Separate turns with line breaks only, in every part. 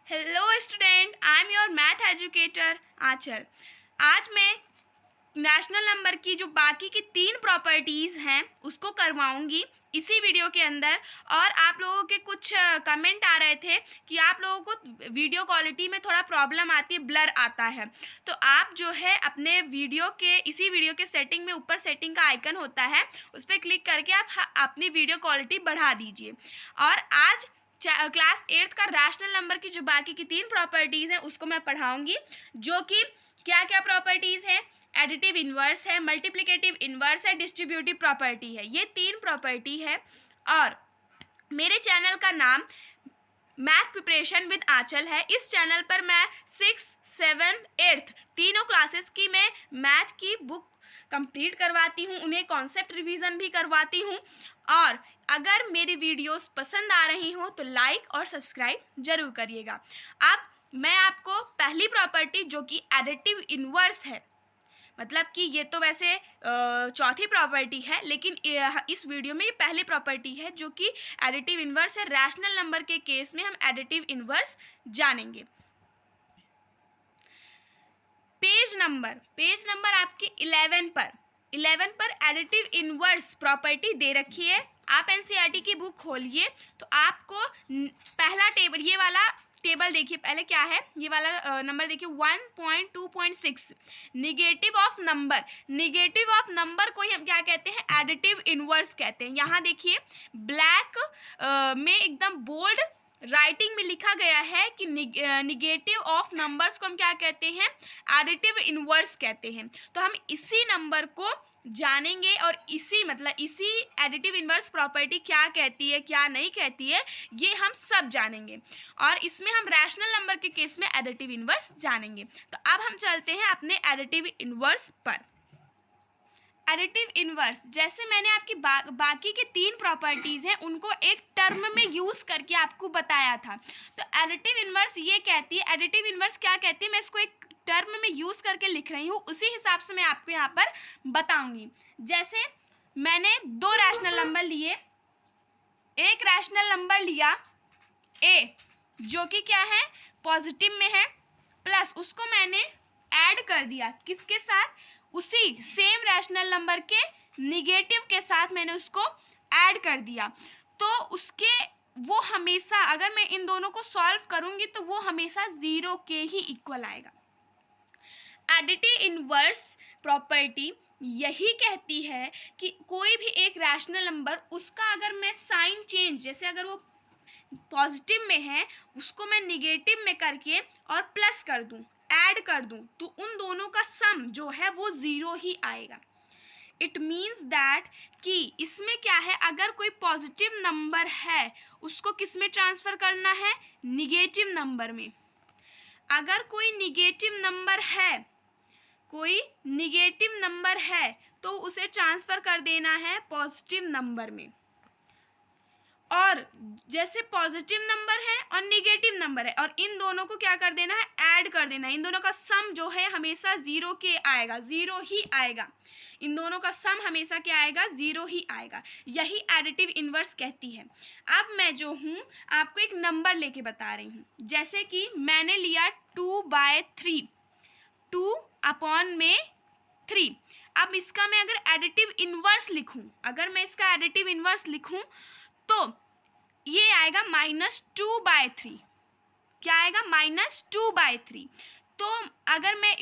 Hello student, I am your math educator Anchal. आज मैं national number की जो बाकी की 3 प्रॉपर्टीज़ हैं उसको करवाऊंगी इसी वीडियो के अंदर। और आप लोगों के कुछ कमेंट आ रहे थे कि आप लोगों को वीडियो क्वालिटी में थोड़ा प्रॉब्लम आती है, ब्लर आता है। तो आप जो है अपने इसी वीडियो के सेटिंग में ऊपर सेटिंग का आइकन होता है, उस पर क्लिक करके आप अपनी वीडियो क्वालिटी बढ़ा दीजिए। और आज क्लास 8th का रैशनल नंबर की जो बाकी की 3 प्रॉपर्टीज़ हैं उसको मैं पढ़ाऊंगी, जो कि क्या क्या प्रॉपर्टीज़ हैं। एडिटिव इन्वर्स है, मल्टीप्लिकेटिव इन्वर्स है, डिस्ट्रीब्यूटिव प्रॉपर्टी है। ये 3 प्रॉपर्टी है। और मेरे चैनल का नाम मैथ प्रिपरेशन विद आंचल है। इस चैनल पर मैं 6, 7, 8 तीनों क्लासेस की मैं मैथ की बुक कंप्लीट करवाती हूँ, उन्हें कॉन्सेप्ट रिवीजन भी करवाती हूँ। और अगर मेरी वीडियोस पसंद आ रही हो तो लाइक और सब्सक्राइब जरूर करिएगा। अब मैं आपको पहली प्रॉपर्टी जो कि एडिटिव इन्वर्स है, मतलब कि ये तो वैसे चौथी प्रॉपर्टी है, लेकिन इस वीडियो में ये पहली प्रॉपर्टी है जो कि एडिटिव इन्वर्स है। रैशनल नंबर के केस में हम एडिटिव इन्वर्स जानेंगे। पेज नंबर आपके 11 पर एडिटिव इन्वर्स प्रॉपर्टी दे रखी है। आप एनसीईआरटी की बुक खोलिए तो आपको पहला टेबल, ये वाला टेबल देखिए पहले क्या है। ये वाला नंबर देखिए 1.2.6 निगेटिव ऑफ नंबर को ही हम क्या कहते हैं, एडिटिव इन्वर्स कहते हैं। यहाँ देखिए ब्लैक में एकदम बोल्ड राइटिंग में लिखा गया है कि निगेटिव ऑफ नंबर्स को हम क्या कहते हैं, एडिटिव इन्वर्स कहते हैं। तो हम इसी नंबर को जानेंगे और इसी एडिटिव इन्वर्स प्रॉपर्टी क्या कहती है, क्या नहीं कहती है, ये हम सब जानेंगे। और इसमें हम रैशनल नंबर के केस में एडिटिव इन्वर्स जानेंगे। तो अब हम चलते हैं अपने एडिटिव इन्वर्स पर। एडिटिव इन्वर्स, जैसे मैंने आपकी बाकी के 3 प्रॉपर्टीज़ हैं उनको एक टर्म में यूज़ करके आपको बताया था। तो एडिटिव इन्वर्स ये कहती है, एडिटिव इन्वर्स क्या कहती है, मैं इसको एक टर्म में यूज़ करके लिख रही हूँ, उसी हिसाब से मैं आपको यहाँ पर बताऊँगी। जैसे मैंने 2 रैशनल नंबर लिए, एक रैशनल नंबर लिया ए जो कि क्या है, पॉजिटिव में है, प्लस उसको मैंने ऐड कर दिया किसके साथ, उसी सेम रैशनल नंबर के निगेटिव के साथ मैंने उसको ऐड कर दिया। तो उसके वो हमेशा, अगर मैं इन दोनों को सॉल्व करूंगी तो वो हमेशा 0 के ही इक्वल आएगा। एडिटिव इन्वर्स प्रॉपर्टी यही कहती है कि कोई भी एक रैशनल नंबर, उसका अगर मैं साइन चेंज, जैसे अगर वो पॉजिटिव में है उसको मैं निगेटिव में करके और प्लस कर दूं, ऐड कर दूं, तो उन दोनों का सम जो है वो 0 ही आएगा। इट मीन्स दैट कि इसमें क्या है, अगर कोई पॉजिटिव नंबर है उसको किस में ट्रांसफ़र करना है, निगेटिव नंबर में। अगर कोई निगेटिव नंबर है तो उसे ट्रांसफ़र कर देना है पॉजिटिव नंबर में। और जैसे पॉजिटिव नंबर है और निगेटिव नंबर है और इन दोनों को क्या कर देना है, ऐड कर देना है। इन दोनों का सम जो है हमेशा 0 के आएगा, 0 ही आएगा। इन दोनों का सम हमेशा क्या आएगा, 0 ही आएगा। यही एडिटिव इन्वर्स कहती है। अब मैं जो हूँ आपको एक नंबर लेके बता रही हूँ, जैसे कि मैंने लिया 2/3, 2/3। अब इसका मैं अगर एडिटिव इन्वर्स लिखूँ, तो ये आएगा -2/3। क्या आएगा, -2/3। तो अगर मैं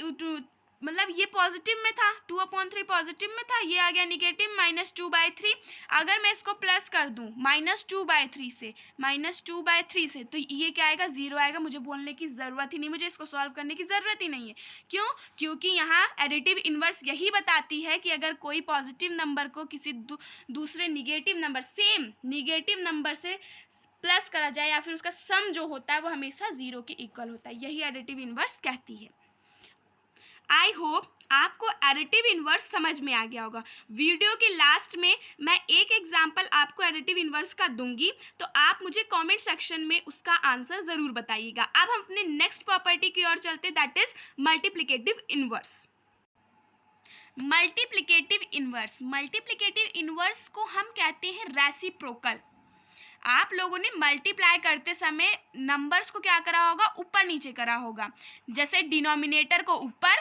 ये पॉजिटिव में था, 2/3 पॉजिटिव में था, ये आ गया निगेटिव -2/3। अगर मैं इसको प्लस कर दूं -2/3 से, तो ये क्या आएगा, 0 आएगा। मुझे बोलने की ज़रूरत ही नहीं, मुझे इसको सॉल्व करने की ज़रूरत ही नहीं है। क्यों? क्योंकि यहाँ एडिटिव इन्वर्स यही बताती है कि अगर कोई पॉजिटिव नंबर को किसी दूसरे negative number, same negative number से प्लस करा जाए या फिर उसका सम जो होता है वो हमेशा 0 के इक्वल होता है। यही एडिटिव इन्वर्स कहती है। आई होप आपको एडिटिव इन्वर्स समझ में आ गया होगा। वीडियो के लास्ट में मैं एक एग्जाम्पल आपको एडिटिव इन्वर्स का दूंगी, तो आप मुझे कमेंट सेक्शन में उसका आंसर ज़रूर बताइएगा। अब हम अपने नेक्स्ट प्रॉपर्टी की ओर चलते, that is multiplicative inverse. Multiplicative inverse को हम कहते हैं रेसिप्रोकल। आप लोगों ने मल्टीप्लाई करते समय नंबर्स को क्या करा होगा, ऊपर नीचे करा होगा, जैसे डिनोमिनेटर को ऊपर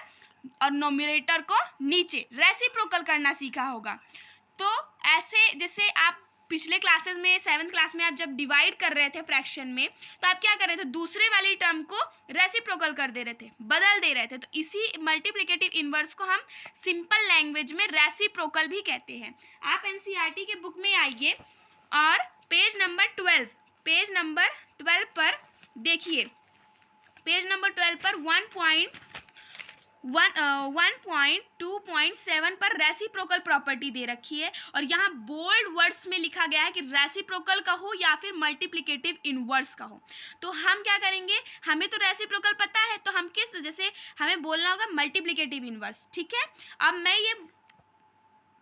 और नोमिनेटर को नीचे रेसिप्रोकल करना सीखा होगा। तो ऐसे जैसे आप पिछले क्लासेस में 7th क्लास में आप जब डिवाइड कर रहे थे फ्रैक्शन में, तो आप क्या कर रहे थे, दूसरे वाली टर्म को रेसिप्रोकल कर दे रहे थे, बदल दे रहे थे। तो इसी मल्टीप्लिकेटिव इनवर्स को हम सिंपल लैंग्वेज में रेसिप्रोकल भी कहते हैं। आप एनसीईआरटी के बुक में आइए और पेज नंबर 12 पर देखिए, पेज नंबर 12 पर 1.2.7 पर रेसिप्रोकल प्रॉपर्टी दे रखी है, और यहाँ बोल्ड वर्ड्स में लिखा गया है कि रेसिप्रोकल कहो या फिर मल्टीप्लिकेटिव इनवर्स कहो। तो हम क्या करेंगे, हमें तो रेसिप्रोकल पता है, तो हम किस, जैसे हमें बोलना होगा मल्टीप्लिकेटिव इनवर्स, ठीक है। अब मैं ये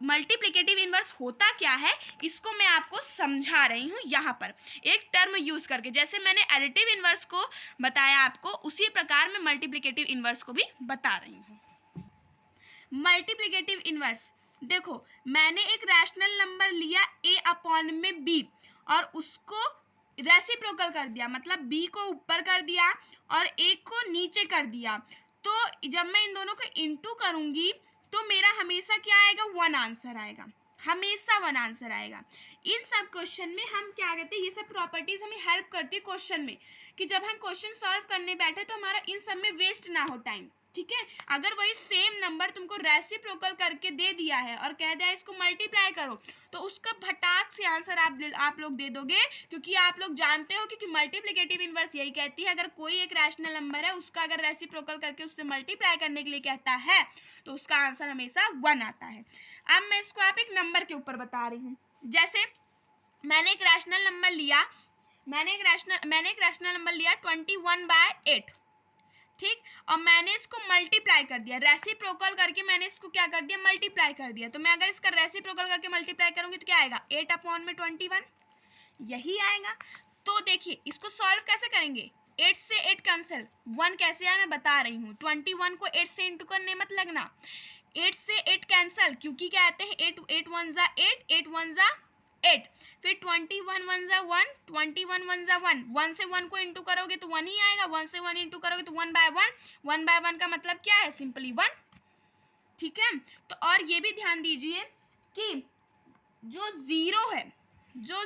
मल्टीप्लिकेटिव इनवर्स होता क्या है इसको मैं आपको समझा रही हूँ यहाँ पर एक टर्म यूज़ करके। जैसे मैंने एडिटिव इनवर्स को बताया आपको, उसी प्रकार मैं मल्टीप्लिकेटिव इनवर्स को भी बता रही हूँ। मल्टीप्लिकेटिव इनवर्स, देखो मैंने एक रैशनल नंबर लिया a/b और उसको रेसिप्रोकल कर दिया, मतलब b को ऊपर कर दिया और a को नीचे कर दिया। तो जब मैं इन दोनों को इंटू करूँगी तो मेरा हमेशा क्या आएगा, 1 आंसर आएगा, हमेशा 1 आंसर आएगा। इन सब क्वेश्चन में हम क्या कहते हैं, ये सब प्रॉपर्टीज हमें हेल्प करती है क्वेश्चन में, कि जब हम क्वेश्चन सॉल्व करने बैठे तो हमारा इन सब में वेस्ट ना हो टाइम, ठीक है। अगर वही सेम नंबर तुमको रेसिप्रोकल करके दे दिया है और कह दिया इसको मल्टीप्लाई करो, तो उसका भटाक से आंसर आप लोग दे दोगे, क्योंकि आप लोग जानते हो कि मल्टीप्लिकेटिव इनवर्स यही कहती है, अगर कोई एक रैशनल नंबर है उसका अगर रेसिप्रोकल करके उससे मल्टीप्लाई करने के लिए कहता है तो उसका आंसर हमेशा 1 आता है। अब मैं इसको आप एक नंबर के ऊपर बता रही हूँ। जैसे मैंने एक रैशनल नंबर लिया, मैंने एक रैशनल नंबर लिया 21/8, ठीक, और मैंने इसको मल्टीप्लाई कर दिया, रेसिप्रोकल करके मैंने इसको क्या कर दिया, मल्टीप्लाई कर दिया। तो मैं अगर इसका रेसिप्रोकल करके मल्टीप्लाई करूंगी तो क्या आएगा, 8/21 यही आएगा। तो देखिए इसको सॉल्व कैसे करेंगे, 8 से 8 कैंसिल, 1 कैसे आया मैं बता रही हूँ। 21 को 8 से इंटू करने मत लगना, 8 से 8 कैंसिल, क्योंकि क्या आते हैं 8 1 ज़ा 8, 8 1 ज़ा 8, फिर 21 1 ज़ा 1, 21 1 ज़ा 1, 1 से 1 को इंटू करोगे तो 1 ही आएगा, 1 से 1 इंटू करोगे तो 1/1 का मतलब क्या है, सिंपली 1, ठीक है। तो और ये भी ध्यान दीजिए कि जो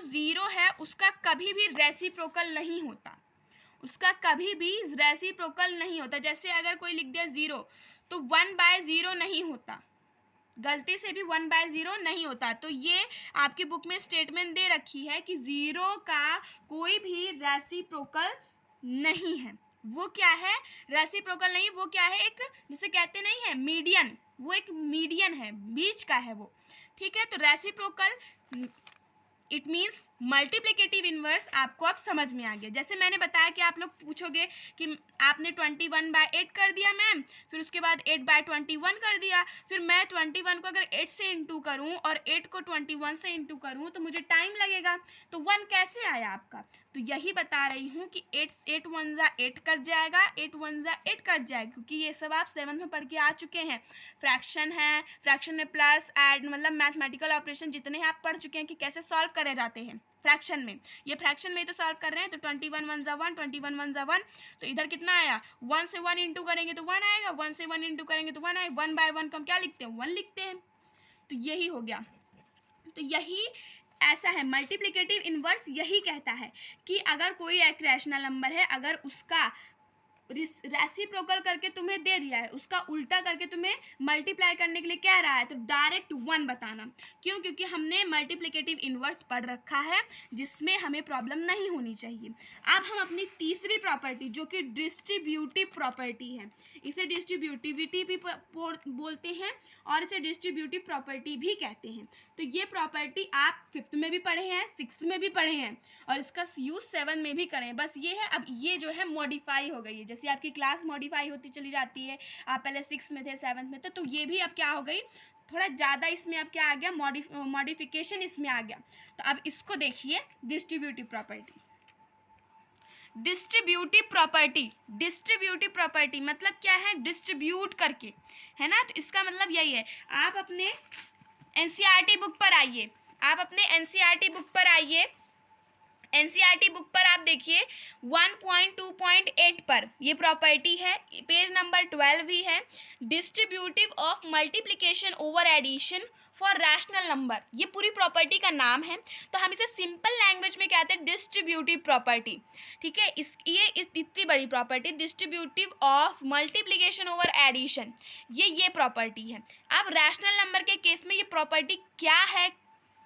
ज़ीरो है उसका कभी भी रेसिप्रोकल नहीं होता, उसका कभी भी रेसिप्रोकल नहीं होता। जैसे अगर कोई लिख दिया 0 तो 1/0 नहीं होता, गलती से भी 1/0 नहीं होता। तो ये आपकी बुक में स्टेटमेंट दे रखी है कि 0 का कोई भी रेसिप्रोकल नहीं है। वो क्या है, रेसिप्रोकल नहीं, वो क्या है, एक जिसे कहते नहीं है मीडियन, वो एक मीडियन है, बीच का है वो, ठीक है। तो reciprocal it means multiplicative inverse आपको अब समझ में आ गया। जैसे मैंने बताया कि आप लोग पूछोगे कि आपने 21/8 कर दिया मैम, फिर उसके बाद 8/21 कर दिया, फिर मैं 21 को अगर 8 से इंटू करूँ और 8 को 21 से इंटू करूँ तो मुझे टाइम लगेगा, तो 1 कैसे आया आपका। तो यही बता रही हूँ कि 8 1 ज़ा 8 कट जाएगा, 8 1 ज़ा 8 कट जाएगा, क्योंकि ये सब आप 7th में पढ़ के आ चुके हैं। फ्रैक्शन है, फ्रैक्शन में प्लस ऐड मतलब मैथमेटिकल ऑपरेशन जितने हैं आप पढ़ चुके हैं कि कैसे सॉल्व करे जाते हैं फ्रैक्शन में। ये फ्रैक्शन में तो सॉल्व कर रहे हैं, तो 21 1 ज़ा 1, 21 1 ज़ा 1, तो इधर कितना आया, 1 से 1 इंटू करेंगे तो 1 आएगा, 1 से 1 इंटू करेंगे तो 1 आएगा, 1/1 को हम क्या लिखते हैं, 1 लिखते हैं। तो यही हो गया। तो यही ऐसा है, मल्टीप्लिकेटिव इनवर्स यही कहता है कि अगर कोई एक रैशनल नंबर है, अगर उसका रेसिप्रोकल करके तुम्हें दे दिया है, उसका उल्टा करके तुम्हें मल्टीप्लाई करने के लिए कह रहा है, तो डायरेक्ट 1 बताना। क्यों, क्योंकि हमने मल्टीप्लिकेटिव इनवर्स पढ़ रखा है, जिसमें हमें प्रॉब्लम नहीं होनी चाहिए। अब हम अपनी तीसरी प्रॉपर्टी जो कि डिस्ट्रीब्यूटिव प्रॉपर्टी है, इसे डिस्ट्रीब्यूटिविटी भी बोलते हैं और इसे डिस्ट्रीब्यूटिव प्रॉपर्टी भी कहते हैं। तो ये प्रॉपर्टी आप 5th में भी पढ़े हैं, 6th में भी पढ़े हैं और इसका यूज 7 में भी करें। बस ये है, अब ये जो है मॉडिफाई हो गई है, जैसे आपकी क्लास मॉडिफाई होती चली जाती है, आप पहले 6 में थे, 7th में थे, तो ये भी अब क्या हो गई, थोड़ा ज़्यादा इसमें अब क्या आ गया, मॉडिफिकेशन इसमें आ गया। तो अब इसको देखिए, डिस्ट्रीब्यूटिव प्रॉपर्टी। डिस्ट्रीब्यूटिव प्रॉपर्टी मतलब क्या है, डिस्ट्रीब्यूट करके, है ना। तो इसका मतलब यही है, आप अपने एनसीईआरटी बुक पर आइए, एनसीईआरटी बुक पर आप देखिए 1.2.8 पर ये प्रॉपर्टी है, पेज नंबर 12 ही है, distributive of multiplication over addition for rational number, ये पूरी प्रॉपर्टी का नाम है। तो हम इसे सिंपल लैंग्वेज में कहते हैं डिस्ट्रीब्यूटिव प्रॉपर्टी, ठीक है। ये इतनी बड़ी property distributive of multiplication over addition, ये प्रॉपर्टी है। अब रैशनल नंबर के केस में ये प्रॉपर्टी क्या है,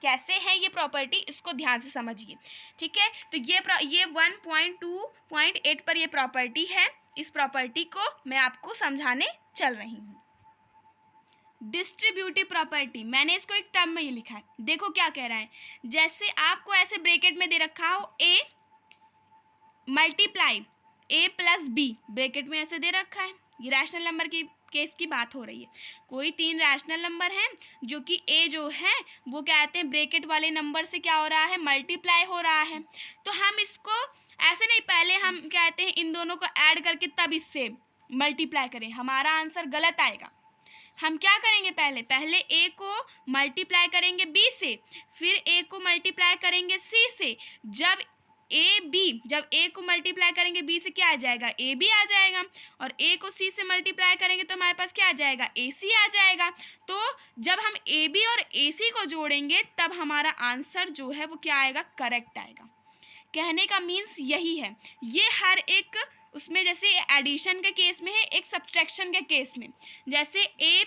कैसे है ये प्रॉपर्टी, इसको ध्यान से समझिए, ठीक है। तो ये 1.2.8 पर ये प्रॉपर्टी है। इस प्रॉपर्टी को मैं आपको समझाने चल रही हूँ। डिस्ट्रीब्यूटिव प्रॉपर्टी, मैंने इसको एक टर्म में ही लिखा है, देखो क्या कह रहा है। जैसे आपको ऐसे ब्रैकेट में दे रखा हो a multiply a plus b, bracket में ऐसे दे रखा है, ये रैशनल नंबर की केस की बात हो रही है। कोई 3 रैशनल नंबर हैं जो कि a जो है वो कहते हैं ब्रैकेट वाले नंबर से क्या हो रहा है, मल्टीप्लाई हो रहा है। तो हम इसको ऐसे नहीं, पहले हम कहते हैं इन दोनों को ऐड करके तब इससे मल्टीप्लाई करें, हमारा आंसर गलत आएगा। हम क्या करेंगे, पहले a को मल्टीप्लाई करेंगे b से, फिर a को मल्टीप्लाई करेंगे c से। जब a को मल्टीप्लाई करेंगे b से क्या आ जाएगा, ab आ जाएगा, और a को c से मल्टीप्लाई करेंगे तो हमारे पास क्या आ जाएगा, ac आ जाएगा। तो जब हम ab और ac को जोड़ेंगे तब हमारा आंसर जो है वो क्या आएगा, करेक्ट आएगा। कहने का मीन्स यही है। ये हर एक उसमें, जैसे एडिशन के केस में है, एक सब्ट्रैक्शन के केस में, जैसे a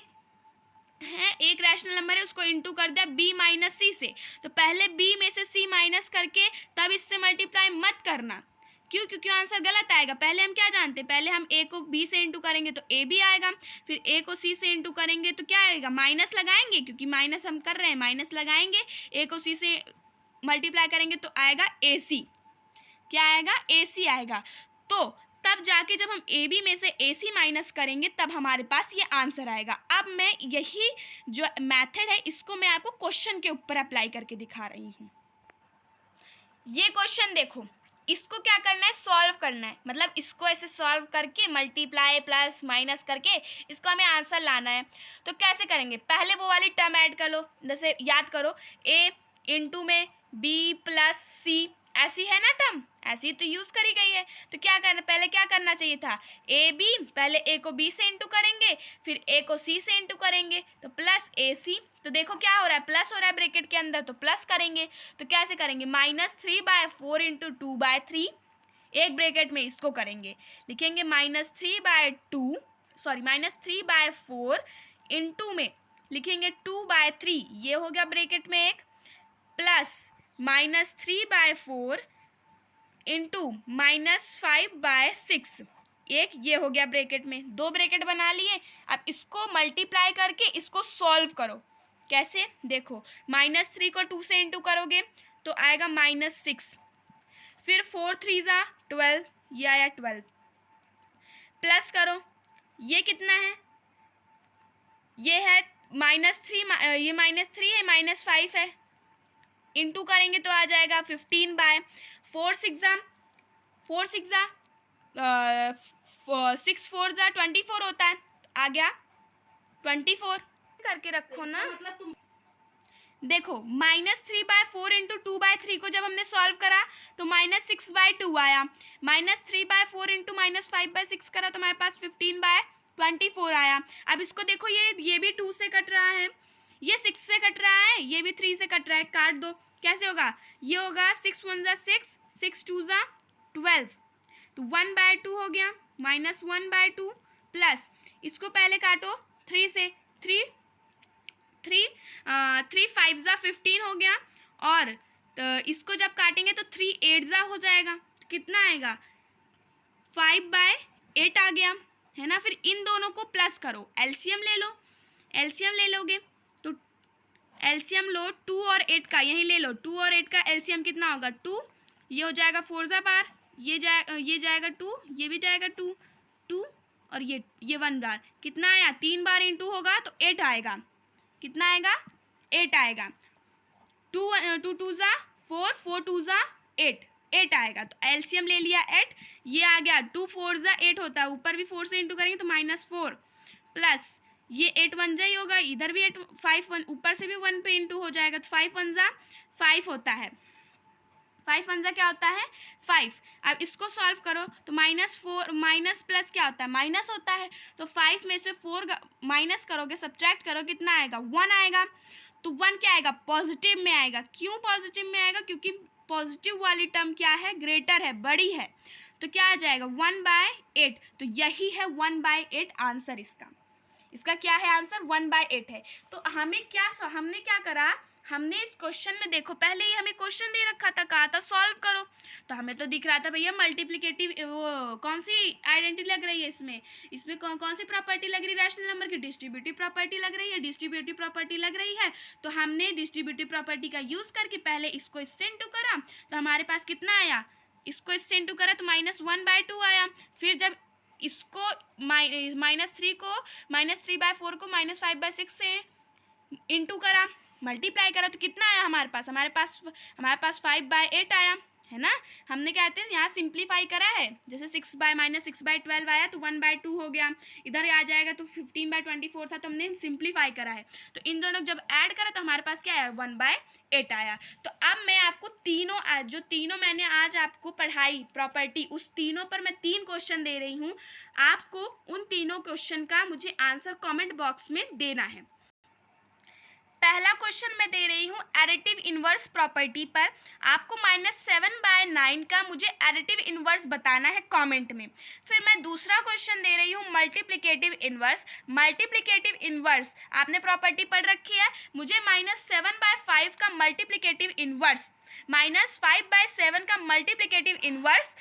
है एक रैशनल नंबर है, उसको इनटू कर दिया b माइनस सी से, तो पहले b में से c माइनस करके तब इससे मल्टीप्लाई मत करना। क्यों, क्योंकि आंसर गलत आएगा। पहले हम क्या जानते हैं, पहले हम a को b से इंटू करेंगे तो a भी आएगा, फिर a को c से इंटू करेंगे तो क्या आएगा, माइनस लगाएंगे, क्योंकि माइनस हम कर रहे हैं, माइनस लगाएंगे, a को c से मल्टीप्लाई करेंगे तो आएगा ac, क्या आएगा, ac आएगा। तो तब जाके जब हम ए बी में से ए सी माइनस करेंगे तब हमारे पास ये आंसर आएगा। अब मैं यही जो मेथड है इसको मैं आपको क्वेश्चन के ऊपर अप्लाई करके दिखा रही हूँ। ये क्वेश्चन देखो, इसको क्या करना है, सॉल्व करना है, मतलब इसको ऐसे सॉल्व करके मल्टीप्लाई प्लस माइनस करके इसको हमें आंसर लाना है। तो कैसे करेंगे, पहले वो वाली टर्म ऐड कर लो, जैसे याद करो a इंटू में b प्लस सी, ऐसी है ना टर्म, ऐसी तो यूज़ करी गई है। तो क्या करना, पहले क्या करना चाहिए था, ए बी, पहले a को b से इंटू करेंगे, फिर a को c से इंटू करेंगे तो प्लस ए सी। तो देखो क्या हो रहा है, प्लस हो रहा है ब्रैकेट के अंदर, तो प्लस करेंगे। तो कैसे करेंगे, -3/4 इंटू 2/3, एक ब्रैकेट में इसको करेंगे, लिखेंगे -3/4 इंटू में लिखेंगे 2/3, ये हो गया ब्रैकेट में एक, प्लस -3/4 इंटू -5/6, एक ये हो गया ब्रैकेट में, 2 ब्रैकेट बना लिए। अब इसको मल्टीप्लाई करके इसको सॉल्व करो। कैसे, देखो -3 को 2 से इंटू करोगे तो आएगा -6, फिर 4 3 12, ये आया 12, प्लस करो, ये कितना है, ये है -3, ये -3 है, -5 है, इंटू करेंगे तो आ जाएगा 15/4 6 4 24 होता है, आ गया 24, करके रखो ना। देखो -3/4 इंटू 2/3 को जब हमने सॉल्व करा तो -6/2 आया, -3/4 इंटू -5/6 करा तो हमारे पास 15/24 आया। अब इसको देखो, ये भी 2 से कट रहा है, ये 6 से कट रहा है, ये भी 3 से कट रहा है, काट दो। कैसे होगा, ये होगा 6 1 6, 6 2 12, तो 1/2 हो गया, -1/2 प्लस इसको पहले काटो 3 से, 3 5 15 हो गया, और तो इसको जब काटेंगे तो 3 8 हो जाएगा, तो कितना आएगा, 5/8 आ गया, है ना। फिर इन दोनों को प्लस करो, एलसीएम ले लो, एलसीएम ले लोगे तो एलसीएम लो 2 और 8 का, यही ले लो, 2 और 8 का एलसीएम कितना होगा, 2, ये हो जाएगा 4 बार, ये जाएगा 2, ये भी जाएगा 2 2, और ये 1 बार, कितना आया, 3 बार इंटू होगा तो 8 आएगा, कितना आएगा, 8 आएगा, 2 2 4 4 2 8, 8 आएगा। तो एलसीएम ले लिया 8, ये आ गया 2 4 8 होता है, ऊपर भी 4 से इंटू करेंगे तो -4, प्लस ये 8 1 ही होगा, इधर भी 8 5 1, ऊपर से भी 1 पे इंटू हो जाएगा, तो 5 1 5 होता है, 5 वन जा क्या होता है 5। अब इसको सॉल्व करो तो -4 माइनस प्लस क्या होता है माइनस होता है, तो 5 में से 4 माइनस करोगे, सब्ट्रैक्ट करो, कितना आएगा 1 आएगा। तो 1 क्या आएगा पॉजिटिव में आएगा। क्यों पॉजिटिव में आएगा? क्योंकि पॉजिटिव वाली टर्म क्या है ग्रेटर है, बड़ी है। तो क्या आ जाएगा 1/8। तो यही है 1/8 आंसर इसका क्या है आंसर 1/8 है। तो हमने क्या करा, हमने इस क्वेश्चन में देखो पहले ही हमें क्वेश्चन दे रखा था, कहा था सॉल्व करो, तो हमें तो दिख रहा था भैया मल्टीप्लिकेटिव वो कौन सी आइडेंटिटी लग रही है इसमें कौन सी प्रॉपर्टी लग रही है रैशनल नंबर की, डिस्ट्रीब्यूटिव प्रॉपर्टी लग रही है। डिस्ट्रीब्यूटिव प्रॉपर्टी लग रही है तो हमने डिस्ट्रीब्यूटिव प्रॉपर्टी का यूज करके पहले इसको इससे इंटू करा, तो हमारे पास कितना आया, इसको इससे इंटू करा तो -1/2 आया। फिर जब इसको -3 को -3/4 को -5/6 से इंटू करा, मल्टीप्लाई करा, तो कितना आया हमारे पास 5/8 आया, है ना। हमने क्या कहते हैं यहाँ सिंप्लीफाई करा है, जैसे -6/12 आया तो 1/2 हो गया, इधर आ जाएगा तो 15/24 था, तो हमने सिंप्लीफाई करा है। तो इन दोनों जब ऐड करा तो हमारे पास क्या आया 1/8 आया। तो अब मैं आपको जो तीनों मैंने आज आपको पढ़ाई प्रॉपर्टी, उस तीनों पर मैं 3 क्वेश्चन दे रही हूँ। आपको उन तीनों क्वेश्चन का मुझे आंसर कॉमेंट बॉक्स में देना है। पहला क्वेश्चन मैं दे रही हूँ एडिटिव इनवर्स प्रॉपर्टी पर। आपको -7/9 का मुझे एडिटिव इनवर्स बताना है कमेंट में। फिर मैं दूसरा क्वेश्चन दे रही हूँ मल्टीप्लिकेटिव इनवर्स आपने प्रॉपर्टी पढ़ रखी है, मुझे -7/5 का मल्टीप्लिकेटिव इनवर्स, -5/7 का मल्टीप्लिकेटिव इनवर्स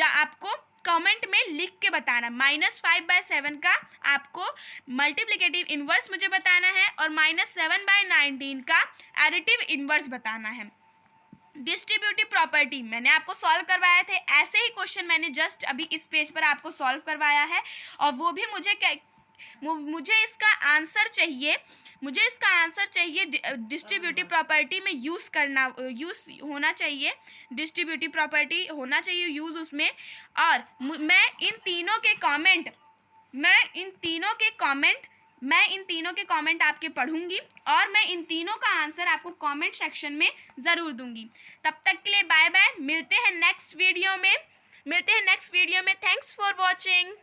आपको कमेंट में लिख के बताना। -5/7 का आपको मल्टीप्लिकेटिव इनवर्स मुझे बताना है और -7/19 का एडिटिव इनवर्स बताना है। डिस्ट्रीब्यूटिव प्रॉपर्टी मैंने आपको सॉल्व करवाए थे, ऐसे ही क्वेश्चन मैंने जस्ट अभी इस पेज पर आपको सॉल्व करवाया है, और वो भी मुझे इसका आंसर चाहिए डिस्ट्रीब्यूटिव प्रॉपर्टी में यूज़ होना चाहिए, डिस्ट्रीब्यूटिव प्रॉपर्टी होना चाहिए यूज़ उसमें। और मैं इन तीनों के कमेंट आपके पढ़ूंगी और मैं इन तीनों का आंसर आपको कमेंट सेक्शन में ज़रूर दूंगी। तब तक के लिए बाय बाय, मिलते हैं नेक्स्ट वीडियो में। Thanks for watching.